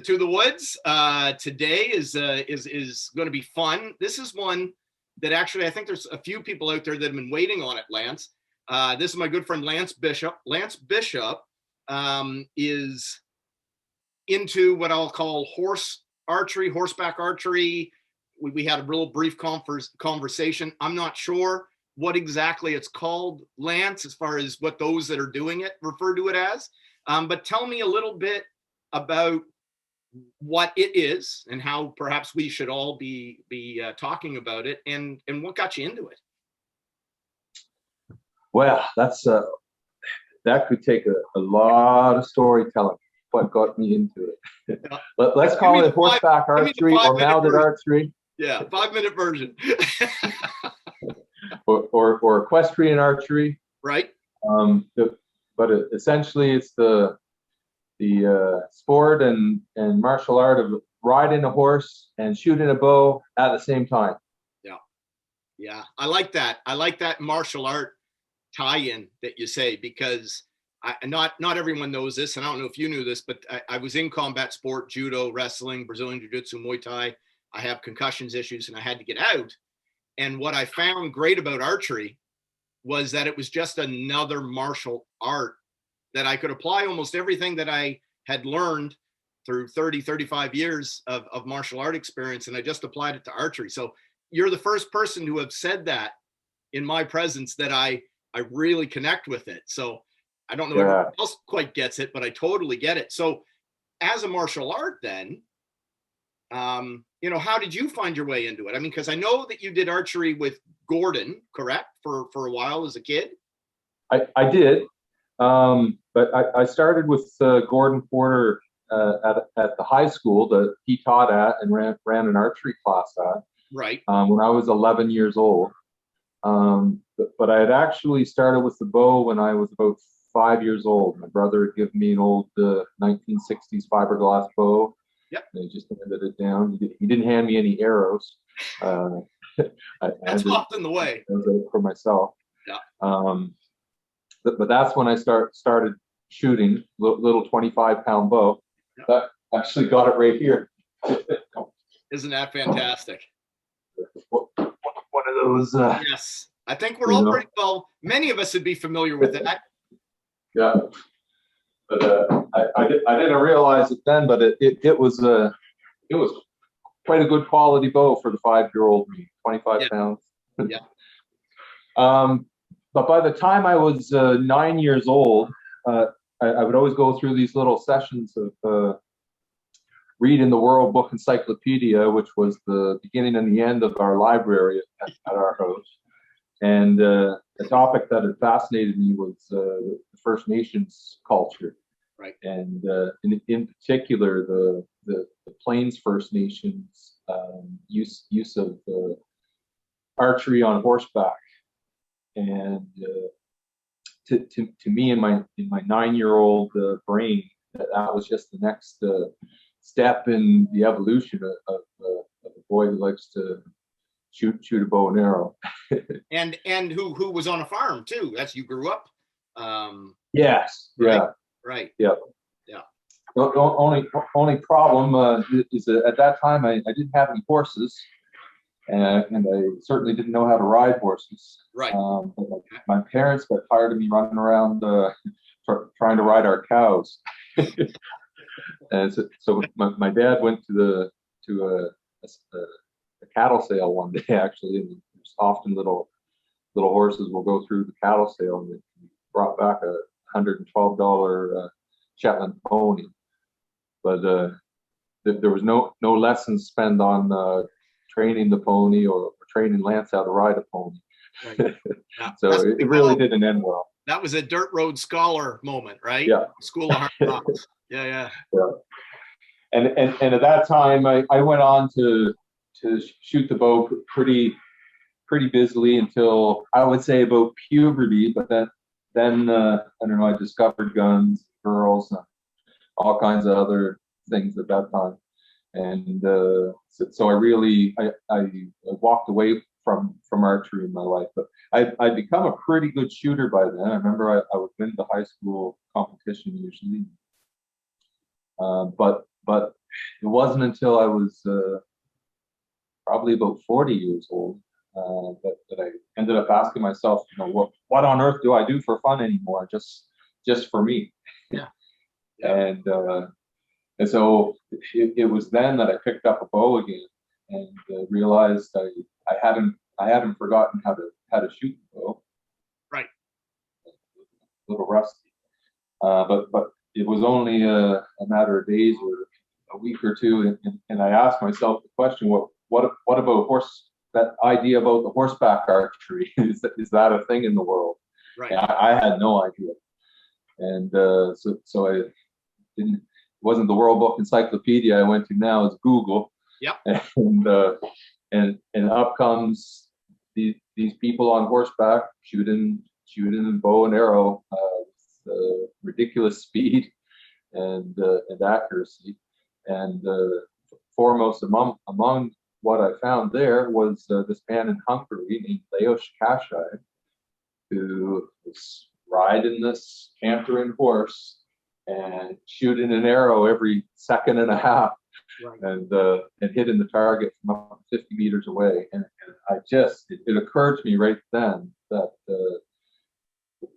To the woods. Today is going to be fun. This is one that actually I think there's a few people out there that have been waiting on it, Lance. This is my good friend Lance Bishop. Lance Bishop is into what I'll call horseback archery. We had a real brief conversation. I'm not sure what exactly it's called, Lance, as far as what those that are doing it refer to it as. But tell me a little bit about what it is and how perhaps we should all be talking about it, and what got you into it. Well, that could take a lot of storytelling. What got me into it? Yeah. Let's call it horseback archery or mounted archery. Yeah, 5-minute version. or equestrian archery. Right. But essentially, it's the sport and martial art of riding a horse and shooting a bow at the same time. Yeah, I like that. I like that martial art tie-in that you say, because not everyone knows this, and I don't know if you knew this, but I was in combat sport, judo, wrestling, Brazilian jiu-jitsu, Muay Thai. I have concussions issues, and I had to get out. And what I found great about archery was that it was just another martial art that I could apply almost everything that I had learned through 30, 35 years of martial art experience, and I just applied it to archery. So you're the first person to have said that in my presence, that I really connect with it. So I don't know if everyone else quite gets it, but I totally get it. So as a martial art then, how did you find your way into it? I mean, because I know that you did archery with Gordon, correct? For a while as a kid? I did. But I started with Gordon Porter at the high school that he taught at and ran an archery class at. Right. When I was 11 years old. But I had actually started with the bow when I was about 5 years old. My brother had given me an old 1960s fiberglass bow. Yep. And I just handed it down. He didn't hand me any arrows. That's often the way. For myself. Yeah. But that's when I started shooting little 25-pound bow. Yeah. That actually got it right here. Isn't that fantastic? One of those. Yes, I think we're all pretty well. Many of us would be familiar with that. Yeah, but I didn't realize it then, but it was quite a good quality bow for the 5-year-old me. 25 pounds. Yeah. But by the time I was 9 years old, I would always go through these little sessions of reading the World Book Encyclopedia, which was the beginning and the end of our library at our house. And the topic that had fascinated me was the First Nations culture. Right. And in particular, the Plains First Nations use of archery on horseback. And to me, in my 9-year-old brain, that was just the next step in the evolution of a boy who likes to shoot a bow and arrow. and who was on a farm too. That's you grew up. Yes. Right? Yeah. Right. Yeah. Yeah. The only problem is that at that time I didn't have any horses. And I certainly didn't know how to ride horses. Right. But my parents got tired of me running around trying to ride our cows. And so my dad went to a cattle sale one day, actually, and there's often little horses will go through the cattle sale, and they brought back a $112 Shetland pony. But there was no lessons spent on training the pony or training Lance how to ride a pony. Right. Yeah. So it really didn't end well. That was a dirt road scholar moment, right? Yeah. School of hard knocks. Yeah. And at that time, I went on to shoot the bow pretty busily until I would say about puberty. But then I don't know, I discovered guns, girls, and all kinds of other things at that time. And so I walked away from archery in my life. But I'd become a pretty good shooter by then. I remember I would win the high school competition usually. But it wasn't until I was probably about 40 years old that I ended up asking myself, what on earth do I do for fun anymore? Just for me. Yeah. And so it was then that I picked up a bow again and realized I hadn't forgotten how to shoot the bow. Right. A little rusty, but it was only a matter of days or a week or two, and I asked myself the question: what about that idea about the horseback archery? is that a thing in the world? Right. And I had no idea, and so I didn't. It wasn't the World Book Encyclopedia I went to now. It's Google. Yep. And up comes these people on horseback shooting a bow and arrow with ridiculous speed and accuracy. And foremost among what I found there was this man in Hungary named Lajos Kásai, who was riding this cantering horse and shooting an arrow every second and a half, right, and hitting the target from up to 50 meters away. And it occurred to me right then that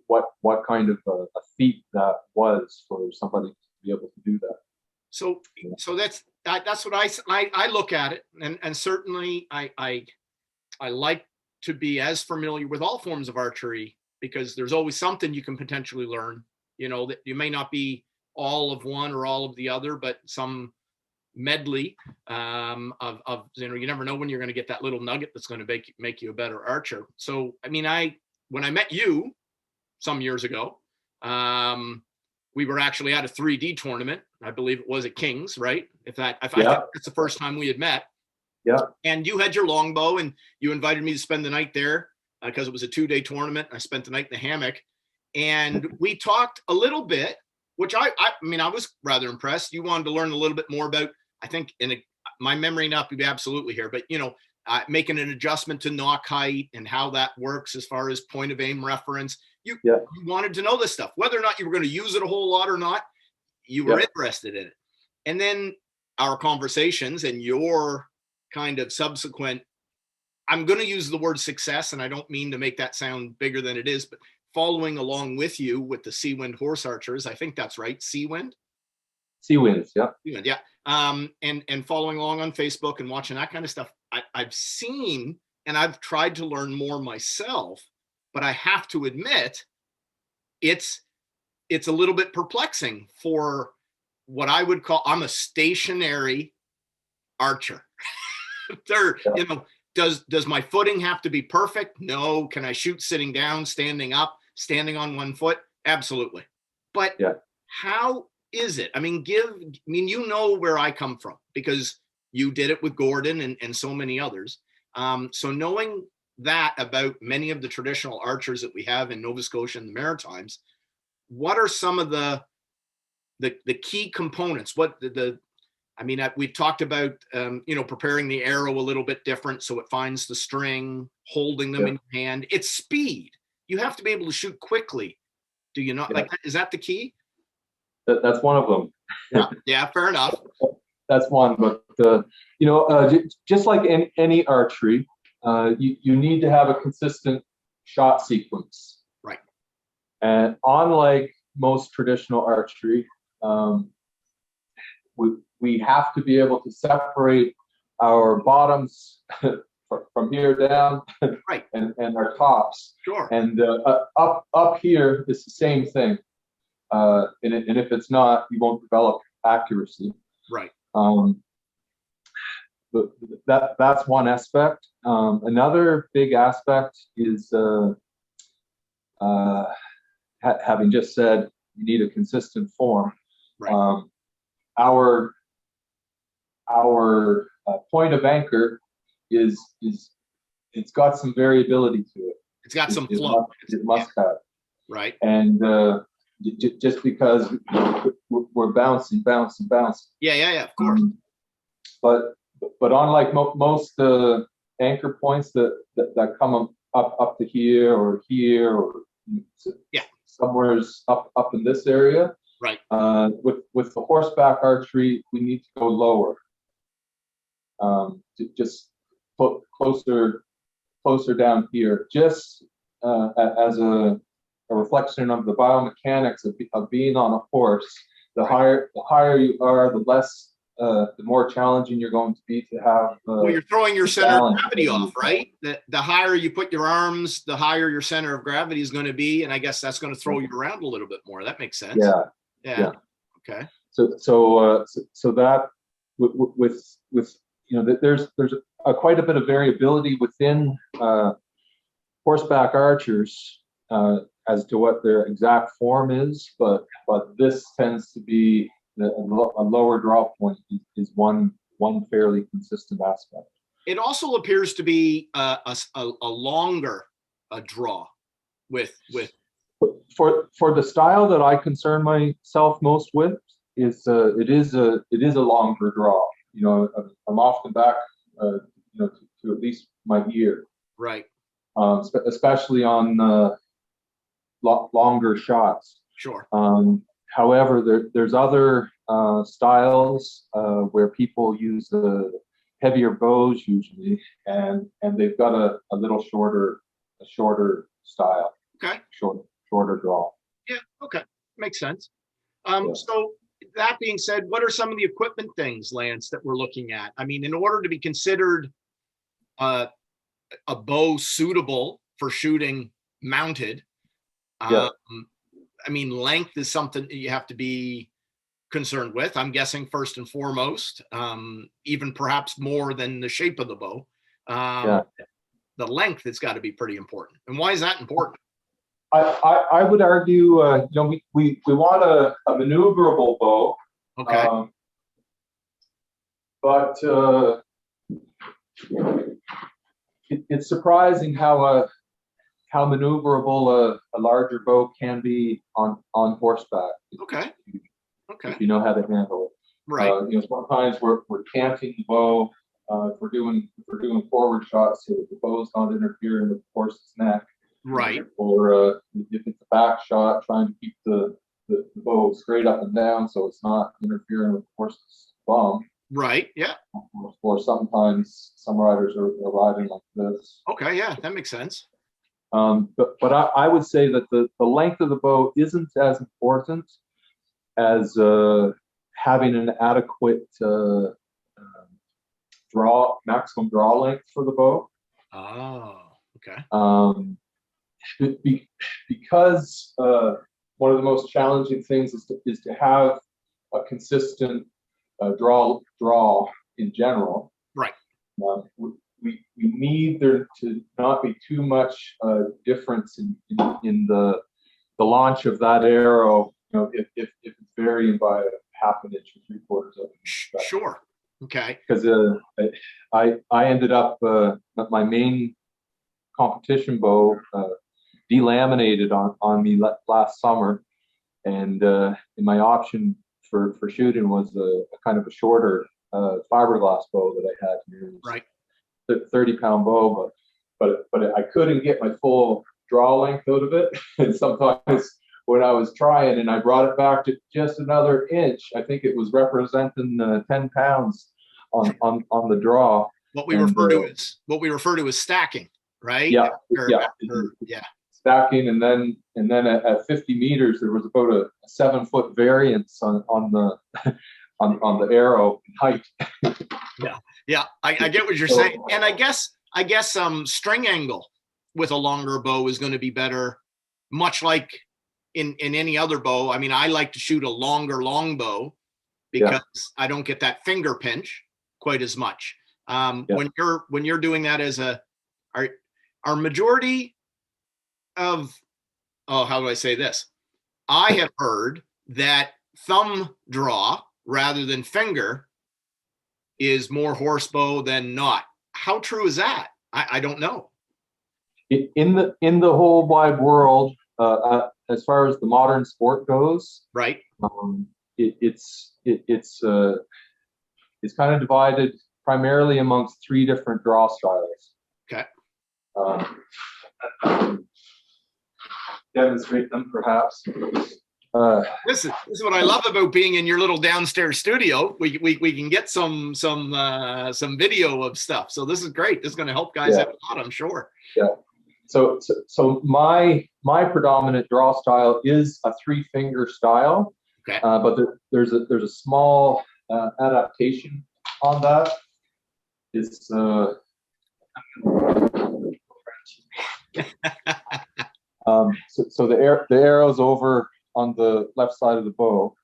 what kind of a feat that was for somebody to be able to do that. So that's what I look at it, and certainly I like to be as familiar with all forms of archery, because there's always something you can potentially learn. That you may not be all of one or all of the other, but some medley of you never know when you're going to get that little nugget that's going to make you a better archer. So I mean, when I met you some years ago, we were actually at a 3D tournament. I believe it was at King's, right? I think that's the first time we had met. Yeah. And you had your longbow, and you invited me to spend the night there because it was a 2-day tournament. I spent the night in the hammock, and we talked a little bit, which I was rather impressed. You wanted to learn a little bit more about, I think, my memory not be absolutely here, but making an adjustment to nock height and how that works as far as point of aim reference. You wanted to know this stuff, whether or not you were going to use it a whole lot or not. You were interested in it. And then our conversations and your kind of subsequent, I'm going to use the word success, and I don't mean to make that sound bigger than it is, but following along with you with the Seawind Horse Archers. I think that's right. Seawinds, yeah. Seawind, yeah. And following along on Facebook and watching that kind of stuff. I've seen, and I've tried to learn more myself, but I have to admit, it's a little bit perplexing for what I would call, I'm a stationary archer. Does my footing have to be perfect? No. Can I shoot sitting down, standing up, standing on one foot? Absolutely. But how is it? I mean, where I come from, because you did it with Gordon and so many others. So knowing that about many of the traditional archers that we have in Nova Scotia and the Maritimes, what are some of the key components? We've talked about, preparing the arrow a little bit different so it finds the string, holding them in your hand. It's speed. You have to be able to shoot quickly. Do you not? Is that the key? That's one of them. Yeah, fair enough. That's one, but just like any archery, you need to have a consistent shot sequence. Right. And unlike most traditional archery, we have to be able to separate our bottoms from here down, right, and our tops. Sure. And up here is the same thing. And if it's not, you won't develop accuracy. Right. But that's one aspect. Another big aspect is having just said you need a consistent form. Right. Our point of anchor is it's got some variability to it. It's got some flow. It must have. Right. And just because we're bouncing. Yeah, of course. But unlike most anchor points that come up to here or somewhere's up in this area, Right. With the horseback archery, we need to go lower, to just put closer down here, just as a reflection of the biomechanics of being on a horse. The higher you are, the more challenging you're going to be to have. Well, you're throwing your center of gravity off, right? The higher you put your arms, the higher your center of gravity is going to be, and I guess that's going to throw you around a little bit more. That makes sense. Yeah. Okay. So that with there's quite a bit of variability within horseback archers as to what their exact form is, but this tends to be a lower draw point is one fairly consistent aspect. It also appears to be a longer draw with for the style that I concern myself most with is it is a longer draw. I'm often back to at least my ear. Right. Especially on longer shots. Sure. However, there's other styles where people use heavier bows usually, and they've got a little shorter style. Okay. Shorter draw. Yeah. Okay. Makes sense. So that being said, what are some of the equipment things, Lance, that we're looking at? I mean, in order to be considered a bow suitable for shooting mounted, I mean, length is something you have to be concerned with. I'm guessing first and foremost, even perhaps more than the shape of the bow. The length has got to be pretty important. And why is that important? I would argue, we want a maneuverable bow. Okay. But it's surprising how maneuverable a larger bow can be on horseback. Okay. If you know how to handle it. Right. Sometimes we're canting the bow. If we're doing forward shots, so the bow's not interfering with the horse's neck. Right. Or if it's a back shot, trying to keep the bow straight up and down so it's not interfering with the horse's bum. Right. Yeah. Or sometimes some riders are riding like this. Okay. Yeah, that makes sense. But I would say that the length of the bow isn't as important as having an adequate maximum draw length for the bow. Oh, okay. Because one of the most challenging things is to have a consistent draw in general. Right. We need there to not be too much difference in the launch of that arrow. If it's varying by half an inch or 3/4 of an inch. Sure. Okay. Because I ended up my main competition bow delaminated on me last summer, and my option for shooting was a kind of a shorter fiberglass bow that I had here. Right. 30-pound bow, but I couldn't get my full draw length out of it. And sometimes when I was trying and I brought it back to just another inch, I think it was representing 10 pounds on the draw. What we refer to as stacking, right? Yeah. Yeah. Stacking, and then at 50 meters there was about a 7-foot variance on the arrow height. Yeah, I get what you're saying, and I guess string angle with a longer bow is going to be better, much like in any other bow. I mean, I like to shoot a long bow because I don't get that finger pinch quite as much. When you're doing that as our majority of how do I say this? I have heard that thumb draw rather than finger is more horse bow than not. How true is that? I don't know. In the whole wide world, as far as the modern sport goes, right? It's kind of divided primarily amongst 3 different draw styles. Okay. Demonstrate them perhaps. This is what I love about being in your little downstairs studio. We can get some video of stuff. So this is great. This is going to help guys out a lot, I'm sure. Yeah. So my predominant draw style is a 3-finger style. Okay. But there's a small adaptation on that. It's so the arrow's over on the left side of the bow.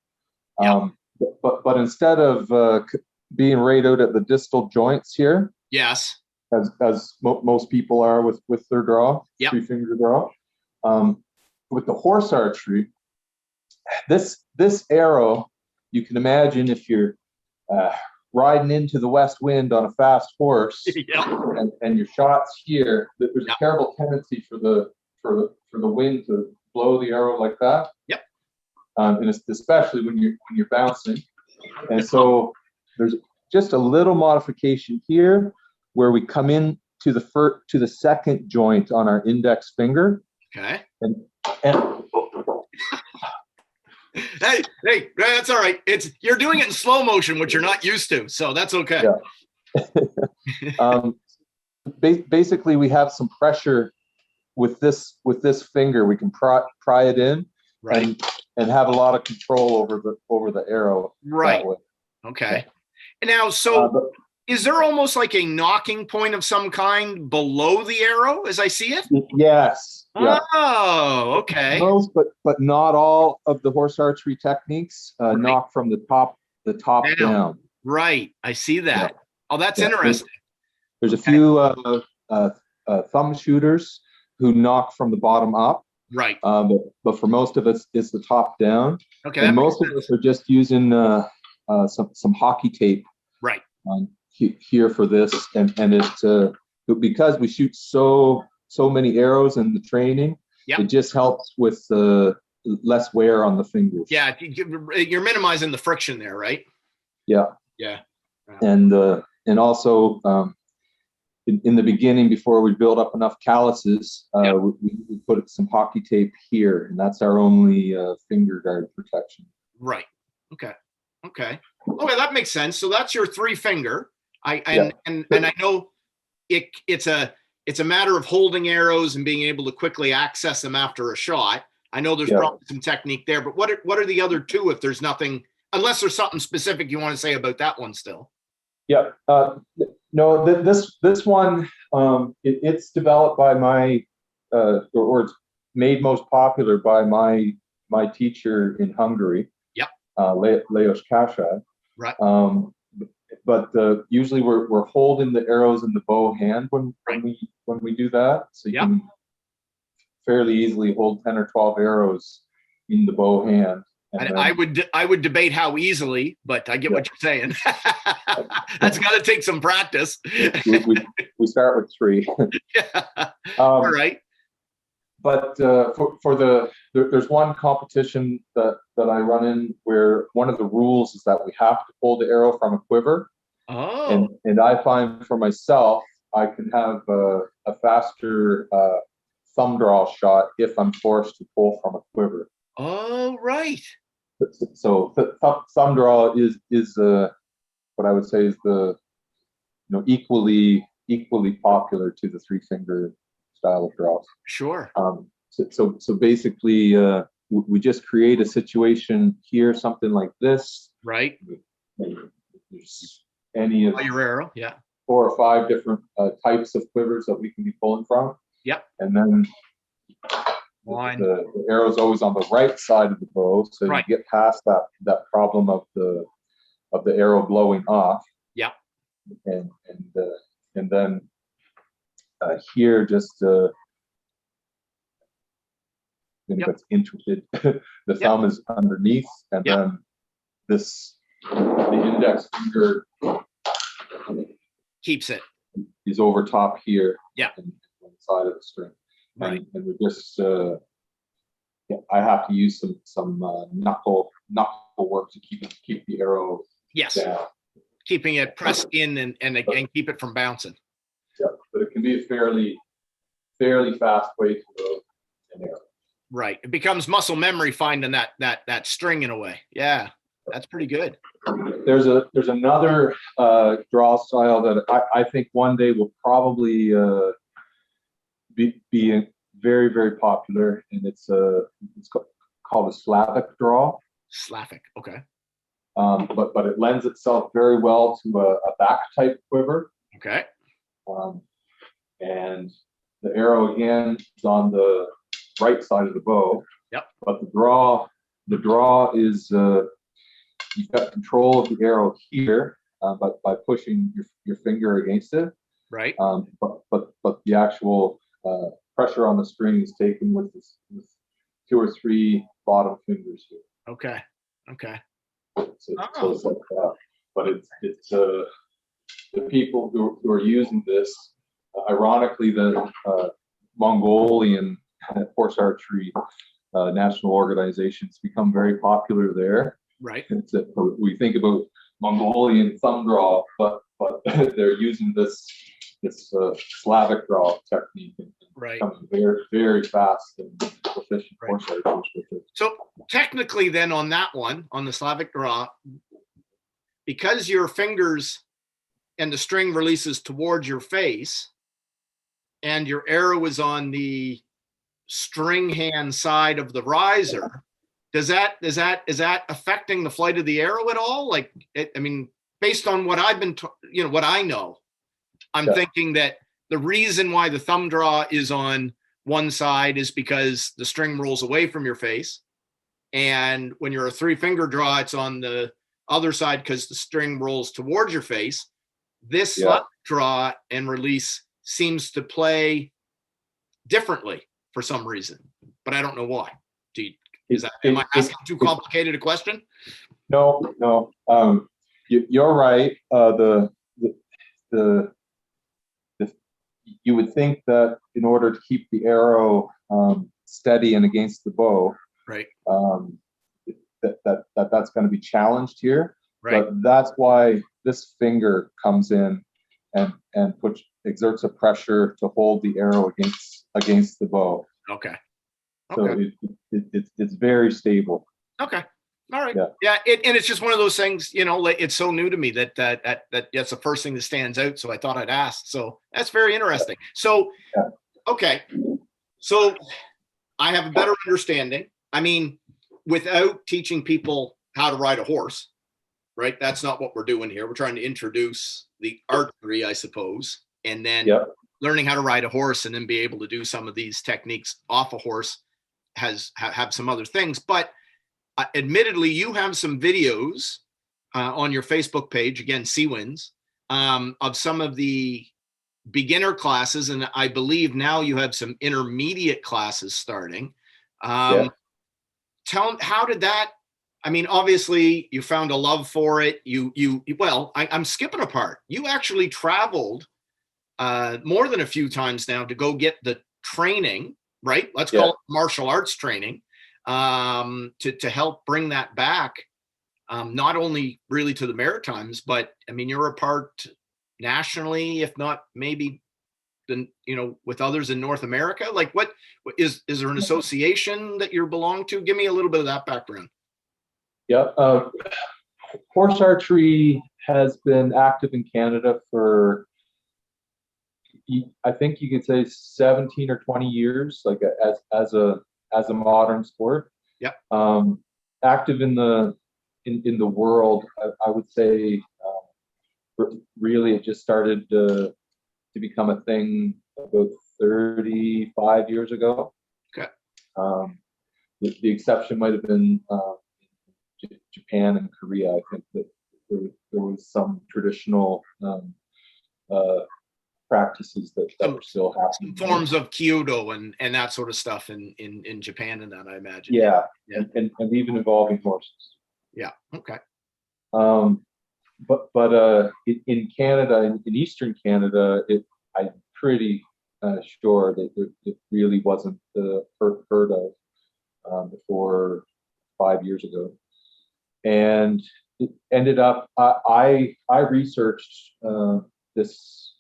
But instead of being right out at the distal joints here, yes, as most people are with their draw, 3-finger draw, with the horse archery, this arrow, you can imagine if you're riding into the west wind on a fast horse, and your shot's here, there's a terrible tendency for the wind to blow the arrow like that. Yep. And especially when you're bouncing. And so there's just a little modification here where we come in to the second joint on our index finger. Okay. And hey, that's all right. You're doing it in slow motion, which you're not used to, so that's okay. Yeah. Basically, we have some pressure with this finger. We can pry it in, right, and have a lot of control over the arrow. Right. Okay. And now, so is there almost like a knocking point of some kind below the arrow, as I see it? Yes. Yeah. Oh, okay. Most, but not all of the horse archery techniques knock from the top down. Right. I see that. Yeah. Oh, that's interesting. There's a few thumb shooters who knock from the bottom up. Right. But for most of us, it's the top down. Okay. And most of us are just using some hockey tape. Right. Here for this, and it because we shoot so many arrows in the training, it just helps with less wear on the fingers. Yeah, you're minimizing the friction there, right? Yeah. Yeah. And also in the beginning, before we build up enough calluses, we put some hockey tape here, and that's our only finger guard protection. Right. Okay. Okay, that makes sense. So that's your 3-finger. And I know it's a matter of holding arrows and being able to quickly access them after a shot. I know there's probably some technique there, but what are the other two if there's nothing, unless there's something specific you want to say about that one still? Yeah. No, this one, it's developed by my, or it's made most popular by my teacher in Hungary. Yep. Leos Kasai. Right. But usually we're holding the arrows in the bow hand when we do that, so you can fairly easily hold 10 or 12 arrows in the bow hand. And I would debate how easily, but I get what you're saying. That's got to take some practice. we start with 3. All right. But there's one competition that I run in where one of the rules is that we have to pull the arrow from a quiver. Oh. And I find for myself, I can have a faster thumb draw shot if I'm forced to pull from a quiver. Oh, right. So thumb draw is what I would say is the equally popular to the 3-finger style of draws. Sure. So basically, we just create a situation here, something like this. Right. There's any of your arrow, 4 or 5 different types of quivers that we can be pulling from. Yep. And then the arrow's always on the right side of the bow, so you get past that problem of the arrow blowing off. Yep. And then here just that's intricate. The thumb is underneath, and then the index finger keeps it. Is over top here. Yeah. On the side of the string. Right. And we're just I have to use some knuckle work to keep the arrow down. Keeping it pressed in and keep it from bouncing. Yeah, but it can be a fairly fast way to load an arrow. Right. It becomes muscle memory finding that string in a way. Yeah, that's pretty good. There's another draw style that I think one day will probably be very, very popular, and it's called a Slavic draw. Slavic. Okay. But it lends itself very well to a back type quiver. Okay. And the arrow again is on the right side of the bow. Yep. But the draw is you've got control of the arrow here, but by pushing your finger against it. Right. But the actual pressure on the string is taken with 2 or 3 bottom fingers here. Okay. Okay. So it's like that. But it's the people who are using this. Ironically, the Mongolian horse archery national organizations become very popular there. Right. We think about Mongolian thumb draw, but they're using this Slavic draw technique and right. becoming very, very fast and proficient horse archers with it. So technically, then on that one, on the Slavic draw, because your fingers and the string releases towards your face, and your arrow is on the string hand side of the riser, is that affecting the flight of the arrow at all? Like, I mean, based on what I've been, what I know, I'm thinking that the reason why the thumb draw is on one side is because the string rolls away from your face, and when you're a 3-finger draw, it's on the other side because the string rolls towards your face. This Slavic draw and release seems to play differently for some reason, but I don't know why. Am I asking too complicated a question? No. You're right. You would think that in order to keep the arrow steady and against the bow, right, that's going to be challenged here. Right. But that's why this finger comes in and exerts a pressure to hold the arrow against the bow. Okay. So it's very stable. Okay. All right. Yeah. And it's just one of those things, it's so new to me that that's the first thing that stands out. So I thought I'd ask. So that's very interesting. So, okay. So I have a better understanding. I mean, without teaching people how to ride a horse, right? That's not what we're doing here. We're trying to introduce the archery, I suppose, and then learning how to ride a horse and then be able to do some of these techniques off a horse have some other things. But admittedly, you have some videos on your Facebook page, again, Seawinds, of some of the beginner classes. And I believe now you have some intermediate classes starting. Tell them, how did that, I mean, obviously you found a love for it. I'm skipping a part. You actually traveled more than a few times now to go get the training, right? Let's call it martial arts training, to help bring that back, not only really to the Maritimes, but I mean, you're a part nationally, if not maybe with others in North America. Like, what is there an association that you belong to? Give me a little bit of that background. Horse archery has been active in Canada for, I think you could say 17 or 20 years, like as a modern sport. Active in the world, I would say, really it just started to become a thing about 35 years ago. Okay. The exception might have been Japan and Korea. I think that there was some traditional practices that were still happening. Forms of Kyoto and that sort of stuff in Japan and that, I imagine. Yeah. And even involving horses. Yeah. Okay. But in Canada, in Eastern Canada, I'm pretty sure that it really wasn't heard of before 5 years ago. And it ended up, I researched this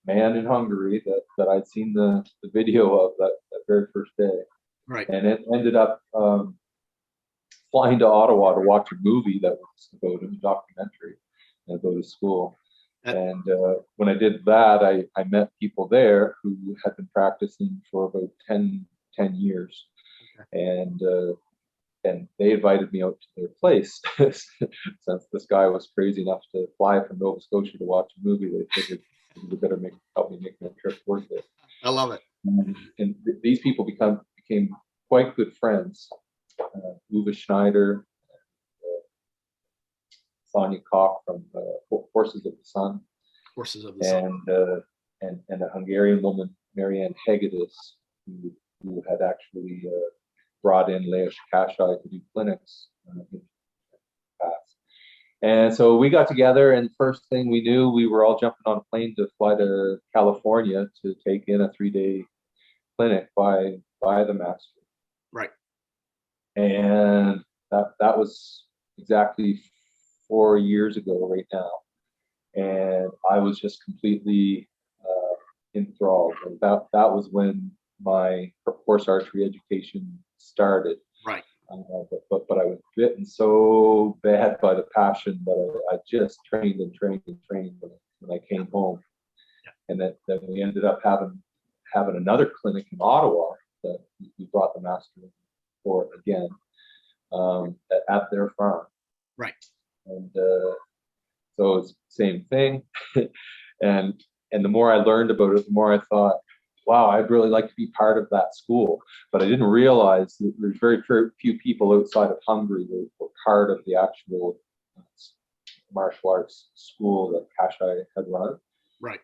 man in Hungary that I'd seen the video of that very first day. Right. and it ended up flying to Ottawa to watch a movie that was about a documentary about a school. And when I did that, I met people there who had been practicing for about 10 years. And they invited me out to their place. Since this guy was crazy enough to fly from Nova Scotia to watch a movie, they figured they better help me make my trip worth it. I love it. And these people became quite good friends. Uwe Schneider, Sonia Koch from Horses of the Sun, and a Hungarian woman, Marianne Hegedus, who had actually brought in Leos Kashai to do clinics in the past. And so we got together, and first thing we knew, we were all jumping on a plane to fly to California to take in a 3-day clinic by the master. Right. And that was exactly 4 years ago right now. And I was just completely enthralled. And that was when my horse archery education started. Right. But I was bitten so bad by the passion that I just trained and trained and trained when I came home. Yeah. And then we ended up having another clinic in Ottawa that we brought the master for again at their farm. Right. And so it's the same thing. and the more I learned about it, the more I thought, wow, I'd really like to be part of that school. But I didn't realize that there's very few people outside of Hungary that were part of the actual martial arts school that Kashai had run. Right.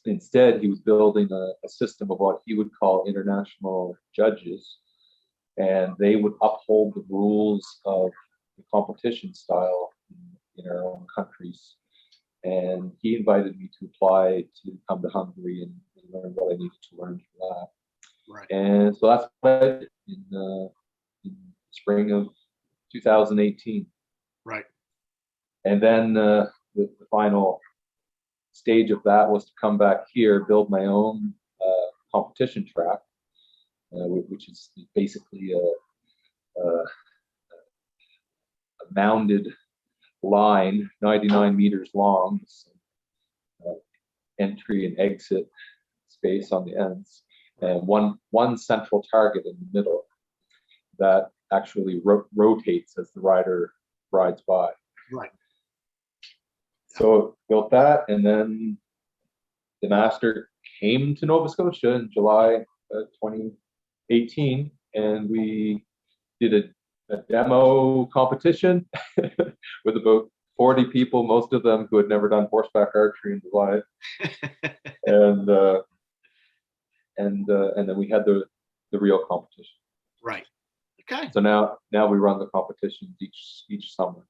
Instead, he was building a system of what he would call international judges, and they would uphold the rules of the competition style in our own countries. And he invited me to apply to come to Hungary and learn what I needed to learn for that. Right. And so that's what I did in spring of 2018. Right. And then the final stage of that was to come back here, build my own competition track, which is basically a mounded line, 99 meters long, entry and exit space on the ends, and one central target in the middle that actually rotates as the rider rides by. Right. So built that, and then the master came to Nova Scotia in July 2018, and we did a demo competition with about 40 people, most of them who had never done horseback archery in their life. and then we had the real competition. Right. Okay. So now we run the competitions each summer.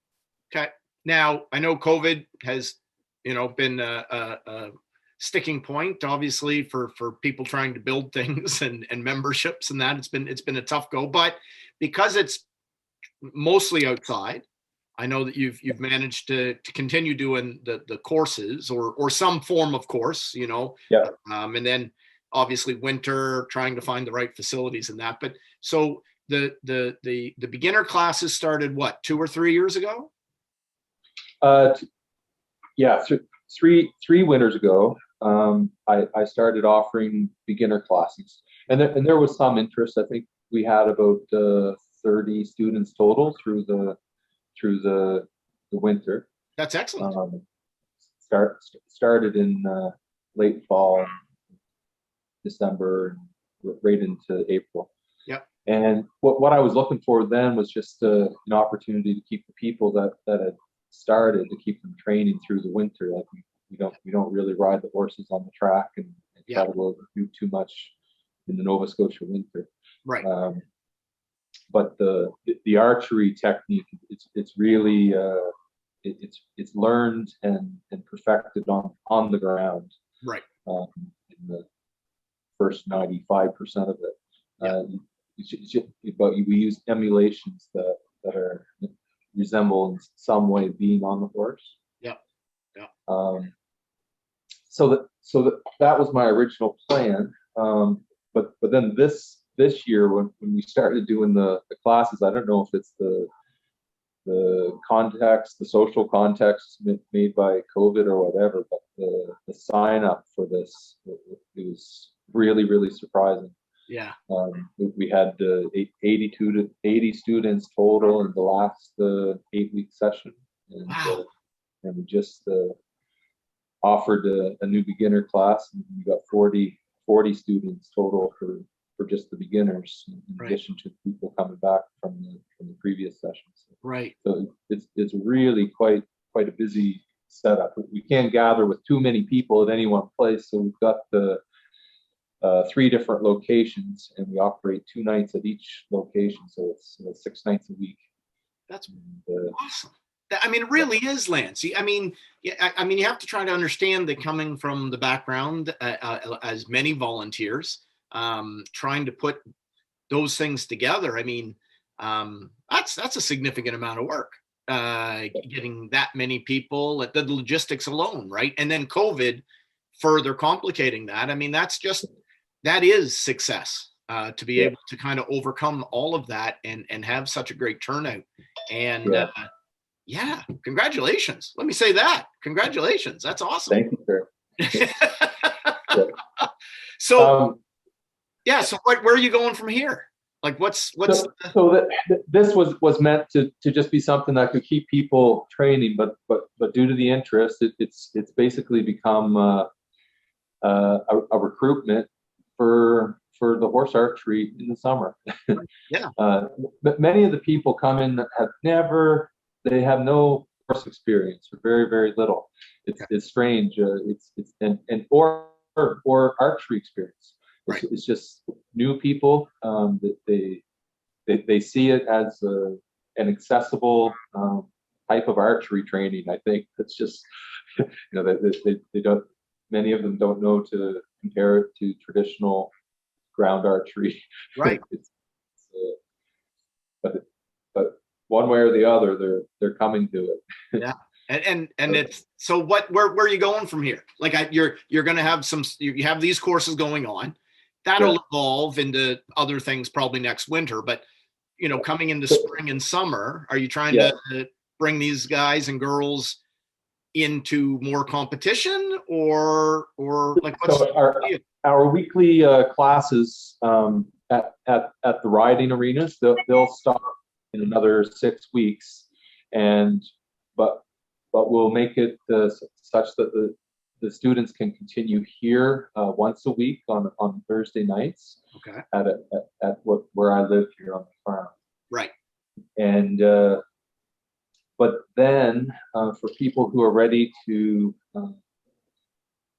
Okay. Now I know COVID has, been a sticking point, obviously, for people trying to build things and memberships and that. It's been a tough go, but because it's mostly outside, I know that you've managed to continue doing the courses or some form of course, Yeah. And then obviously winter, trying to find the right facilities and that. But so the beginner classes started what, 2 or 3 years ago? Yeah, three winters ago, I started offering beginner classes, and there was some interest. I think we had about 30 students total through the winter. That's excellent. Started in late fall, December, right into April. Yep. And what I was looking for then was just an opportunity to keep the people that had started, to keep them training through the winter. Like we don't really ride the horses on the track and try to do too much in the Nova Scotia winter. Right. But the archery technique, it's really it's learned and perfected on the ground. Right. In the first 95% of it. But we use emulations that are resemble in some way being on the horse. Yeah. Yeah. So that was my original plan. But then this this year when we started doing the classes, I don't know if it's the context, the social context made by COVID or whatever, but the sign up for this, it was really, really surprising. Yeah. We had 82 to 80 students total in the last 8-week session, and Wow. and we just offered a new beginner class, and we got 40 students total for just the beginners, in Right. addition to people coming back from the previous sessions. Right. So it's really quite a busy setup. We can't gather with too many people at any one place, so we've got the 3 different locations, and we operate 2 nights at each location, so it's 6 nights a week. That's And, awesome. I mean, it really is, Lance. I mean, yeah, I mean, you have to try to understand that coming from the background as many volunteers, trying to put those things together. I mean, that's a significant amount of work. Getting that many people, the logistics alone, right? And then COVID further complicating that. I mean, that is success, to be able to kind of overcome all of that and have such a great turnout. And yeah, congratulations. Let me say that. Congratulations. That's awesome. thank you, sir. So yeah, so where are you going from here? Like what's so this was meant to just be something that could keep people training, but due to the interest, it's basically become a recruitment for the horse archery in the summer. Yeah. But many of the people come in that they have no horse experience, or very, very little. It's strange. Or archery experience. It's just new people that they see it as an accessible type of archery training. I think it's just, they don't. Many of them don't know to compare it to traditional ground archery. Right. But one way or the other, they're coming to it. Yeah. And it's so where are you going from here? Like you're going to have you have these courses going on that'll evolve into other things probably next winter, but coming into spring and summer, are you trying to bring these guys and girls into more competition or like what's our weekly classes at the riding arenas, they'll start in another 6 weeks, but we'll make it such that the students can continue here once a week on Thursday nights. Okay. At where I live here on the farm. Right. And but then for people who are ready to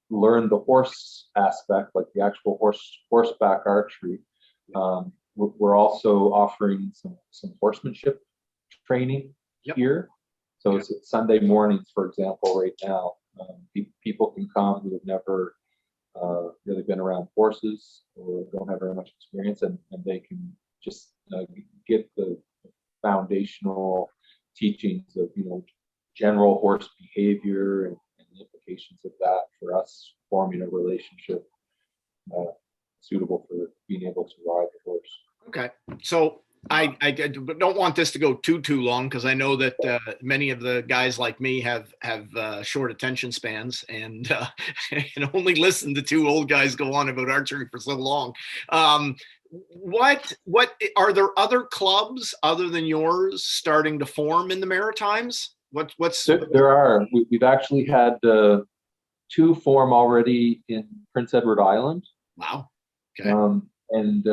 learn the horse aspect, like the actual horseback archery, we're also offering some horsemanship training here. So it's Sunday mornings, for example, right now. People can come who have never really been around horses or don't have very much experience, and they can just get the foundational teachings of general horse behavior and the implications of that for us forming a relationship suitable for being able to ride the horse. Okay, so I don't want this to go too long, because I know that many of the guys like me have short attention spans and can only listen to 2 old guys go on about archery for so long. What are there other clubs other than yours starting to form in the Maritimes? There are. We've actually had 2 form already in Prince Edward Island. Wow. Okay. And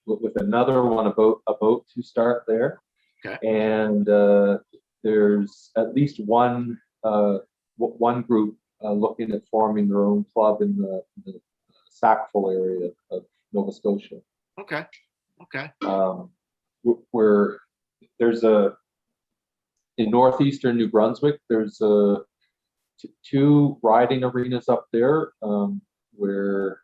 with another one about to start there. Okay. And there's at least one group looking at forming their own club in the Sackville area of Nova Scotia. Okay. Where there's in northeastern New Brunswick, there's 2 riding arenas up there, where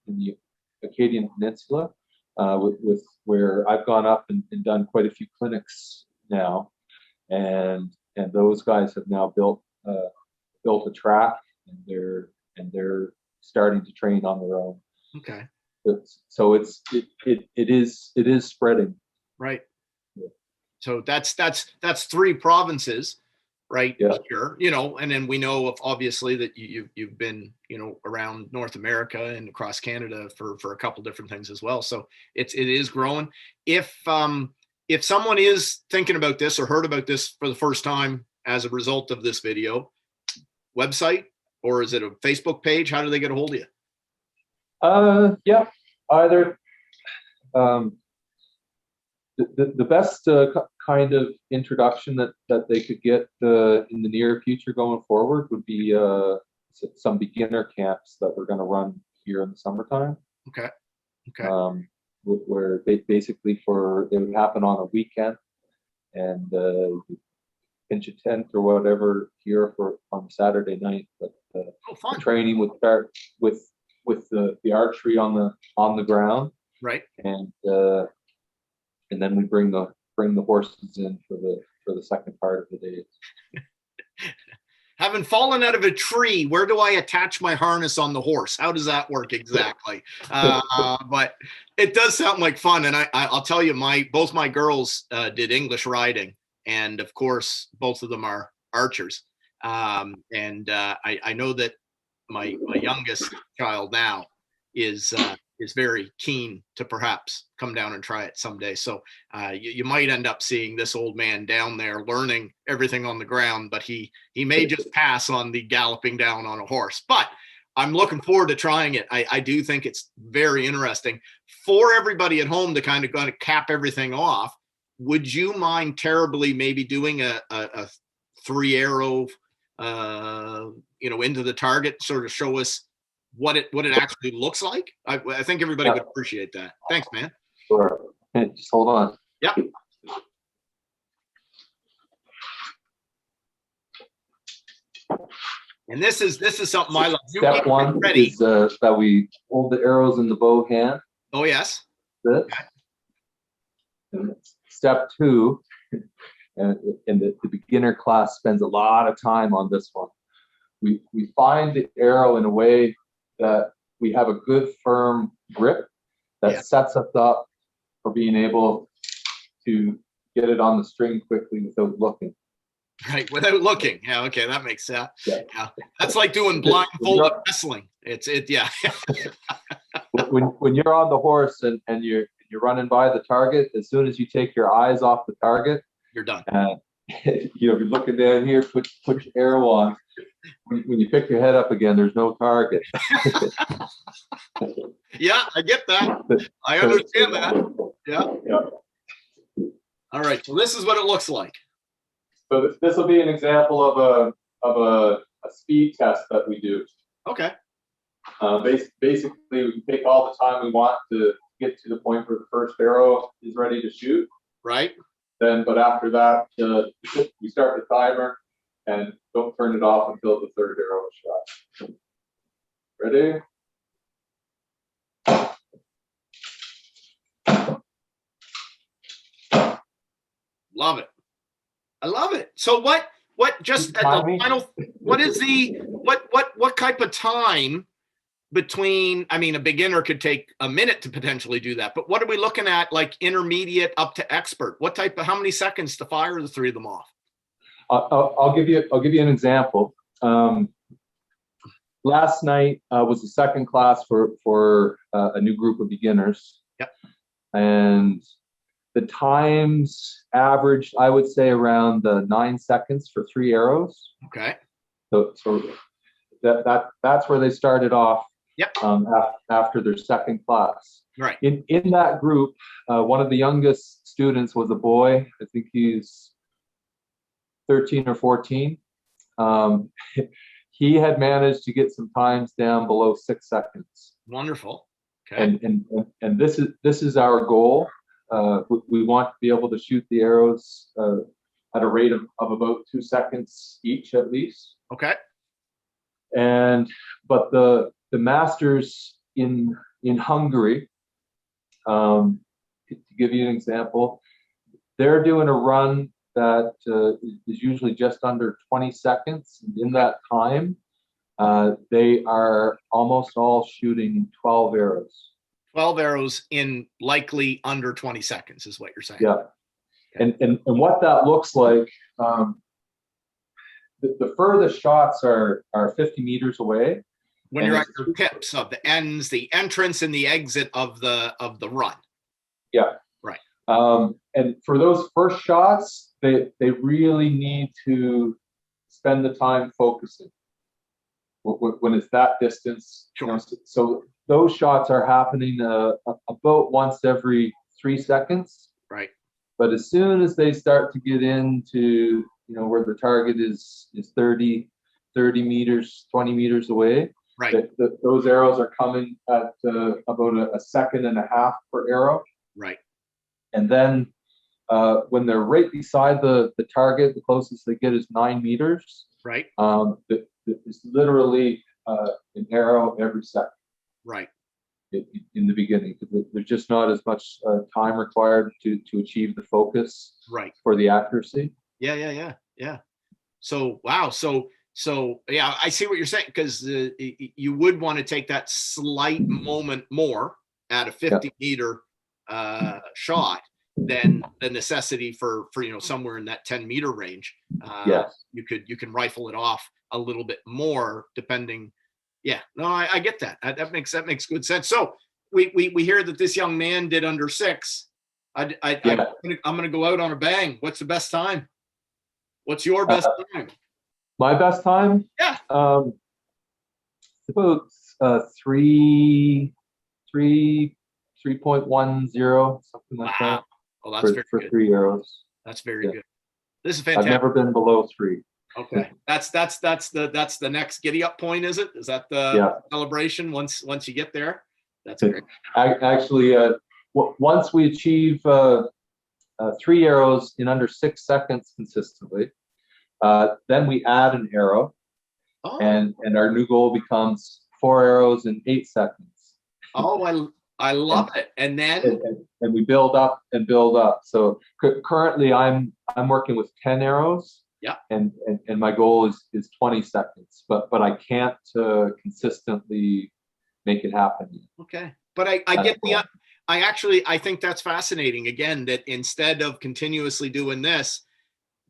in the Acadian Peninsula, with where I've gone up and done quite a few clinics now, and those guys have now built a track, and they're starting to train on their own. Okay. So it is spreading. Right. Yeah. So that's 3 provinces, right? Yeah. Here, you know, and then we know of obviously that you've been, you know, around North America and across Canada for a couple different things as well. So it is growing. If someone is thinking about this or heard about this for the first time as a result of this video, website, or is it a Facebook page? How do they get a hold of you? Yeah, either. The best kind of introduction that they could get in the near future going forward would be some beginner camps that we're going to run here in the summertime. Okay. Where basically they would happen on a weekend, and you pinch a tent or whatever here on Saturday night. But the training would start with the archery on the ground, right? And then we bring the horses in for the second part of the day. Having fallen out of a tree, where do I attach my harness on the horse? How does that work exactly? But it does sound like fun. And I'll tell you, both my girls did English riding, and of course, both of them are archers. And I know that my youngest child now is very keen to perhaps come down and try it someday. So you might end up seeing this old man down there learning everything on the ground, but he may just pass on the galloping down on a horse. But I'm looking forward to trying it. I do think it's very interesting. For everybody at home to kind of cap everything off, would you mind terribly maybe doing a 3-arrow into the target, sort of show us what it actually looks like? I think everybody would appreciate that. Thanks, man. Sure. Hey, just hold on. Yep. And this is something I love. Step 1 is that we hold the arrows in the bow hand. Oh, yes. Okay. And step 2, and the beginner class spends a lot of time on this one. We find the arrow in a way that we have a good firm grip that sets us up for being able to get it on the string quickly without looking. Right, without looking. Yeah, okay, that makes sense. Yeah. That's like doing blindfolded wrestling. Yeah. when you're on the horse and you're running by the target, as soon as you take your eyes off the target, you're done. You're looking down here, put your arrow on. When you pick your head up again, there's no target. Yeah, I get that. I understand that. Yeah. All right. So this is what it looks like. So this will be an example of a speed test that we do. Okay. Basically, we can take all the time we want to get to the point where the first arrow is ready to shoot. Right. But after that, we start the timer and don't turn it off until the third arrow is shot. Ready? Love it. I love it. So what just at the final, what is what type of time between, I mean, a beginner could take a minute to potentially do that, but what are we looking at, like intermediate up to expert? What type of, how many seconds to fire the 3 of them off? I'll give you an example. Last night was the second class for a new group of beginners. Yep. And the times averaged, I would say, around 9 seconds for 3 arrows. Okay. So that's where they started off. Yep. After their second class. Right. In that group, one of the youngest students was a boy. I think he's 13 or 14. He had managed to get some times down below 6 seconds. Wonderful. Okay. And this is our goal. We want to be able to shoot the arrows at a rate of about 2 seconds each, at least. Okay. But the masters in Hungary, to give you an example, they're doing a run that is usually just under 20 seconds. In that time, they are almost all shooting 12 arrows. 12 arrows in likely under 20 seconds is what you're saying. Yeah. And what that looks like, the furthest shots are 50 meters away. When you're at your tips of the ends, the entrance and the exit of the run. Yeah. Right. And for those first shots, they really need to spend the time focusing when it's that distance. Sure. You know, so those shots are happening about once every 3 seconds. Right. But as soon as they start to get into, you know, where the target is 30 meters, 20 meters away, right, those arrows are coming at about a second and a half per arrow. Right. And then when they're right beside the target, the closest they get is 9 meters. Right. It's literally an arrow every second. Right. In the beginning, because there's just not as much time required to achieve the focus. Right. For the accuracy. Yeah. So wow. So yeah, I see what you're saying, because you would want to take that slight moment more at a 50 meter shot than the necessity for somewhere in that 10 meter range. Yes. You can rifle it off a little bit more depending. Yeah, no, I get that. That makes good sense. So we hear that this young man did under 6. I'm gonna go out on a bang. What's the best time? What's your best time? My best time? Yeah. It's about 3.10, something like that. Oh, that's very for good. 3 arrows. That's very good. This is fantastic. I've never been below 3. Okay, that's the next giddy up point, is it? Is that the celebration once you get there? That's great. Actually, once we achieve 3 arrows in under 6 seconds consistently, then we add an arrow, and our new goal becomes 4 arrows in 8 seconds. Oh, I love it. And then and we build up and build up. So currently, I'm working with 10 arrows. Yeah. And my goal is 20 seconds, but I can't consistently make it happen. Okay. But I get I think that's fascinating, again, that instead of continuously doing this,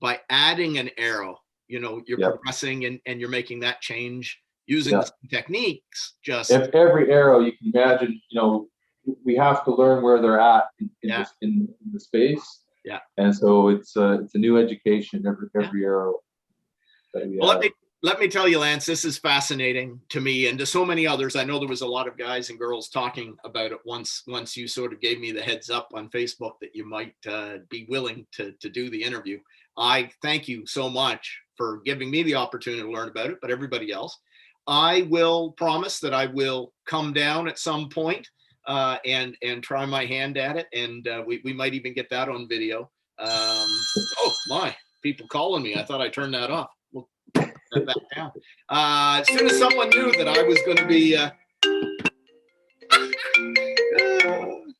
by adding an arrow, you're progressing and you're making that change using the techniques. Just if every arrow, you can imagine, we have to learn where they're at in the space. Yeah. And so it's a new education every arrow that we have. Let me tell you, Lance, this is fascinating to me and to so many others. I know there was a lot of guys and girls talking about it once you sort of gave me the heads up on Facebook that you might be willing to do the interview. I thank you so much for giving me the opportunity to learn about it, but everybody else. I will promise that I will come down at some point and try my hand at it, and we might even get that on video. Oh my, people calling me. I thought I turned that off. We'll put that back down. As soon as someone knew that I was going to be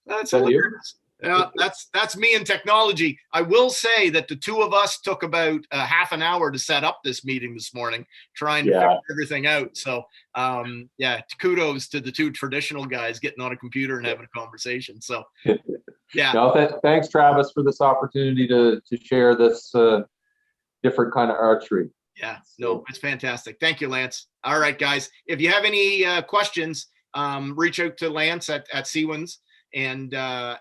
that's hilarious. Yeah, that's me and technology. I will say that the two of us took about half an hour to set up this meeting this morning, trying to figure everything out. So, kudos to the two traditional guys getting on a computer and having a conversation. So, yeah. No, thanks, Travis, for this opportunity to share this different kind of archery. Yeah, no, it's fantastic. Thank you, Lance. All right, guys. If you have any questions, reach out to Lance at Seawinds. And I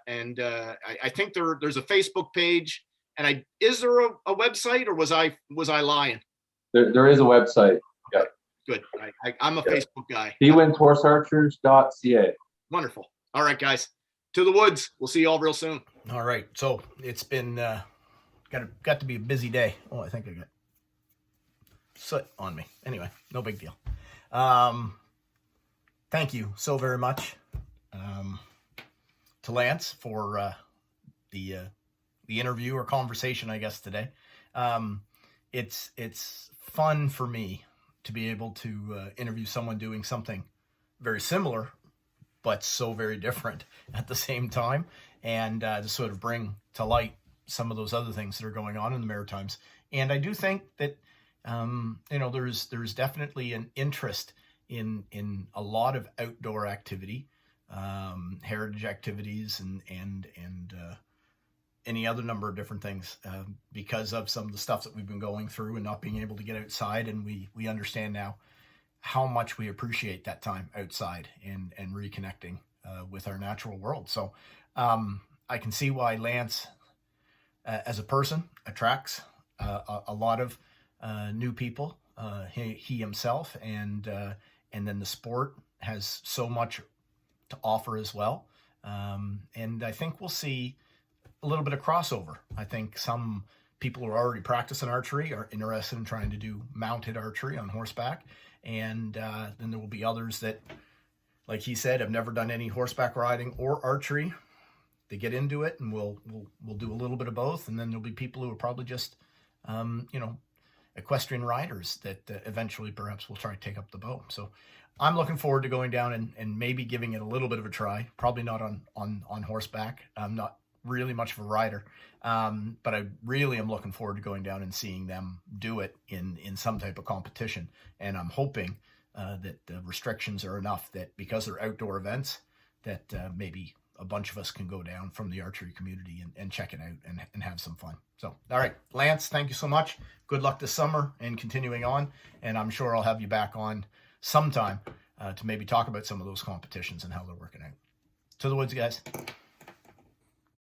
think there's a Facebook page, and is there a website, or was I lying? There is a website. Yeah. Good. I'm a Facebook guy. SeawindsHorseArchers.ca. Wonderful. All right, guys, to the woods. We'll see you all real soon. All right. So it's been got to be a busy day. Oh, I think I got soot on me. Anyway, no big deal. Thank you so very much. To Lance for the interview or conversation, I guess, today. It's fun for me to be able to interview someone doing something very similar, but so very different at the same time, and to sort of bring to light some of those other things that are going on in the Maritimes. And I do think that there's definitely an interest in a lot of outdoor activity. heritage activities, and any other number of different things, because of some of the stuff that we've been going through and not being able to get outside. And we understand now how much we appreciate that time outside and reconnecting with our natural world. So I can see why Lance, as a person, attracts a lot of new people. He himself, and then the sport has so much to offer as well. And I think we'll see a little bit of crossover. I think some people who are already practicing archery are interested in trying to do mounted archery on horseback. And then there will be others that, like he said, have never done any horseback riding or archery. They get into it, and we'll do a little bit of both. And then there'll be people who are probably just, equestrian riders that eventually perhaps will try to take up the bow. So I'm looking forward to going down and maybe giving it a little bit of a try. Probably not on horseback. I'm not really much of a rider, but I really am looking forward to going down and seeing them do it in some type of competition. And I'm hoping that the restrictions are enough that, because they're outdoor events, that maybe a bunch of us can go down from the archery community and check it out and have some fun. So, all right, Lance, thank you so much. Good luck this summer and continuing on. And I'm sure I'll have you back on sometime to maybe talk about some of those competitions and how they're working out. To the woods, guys.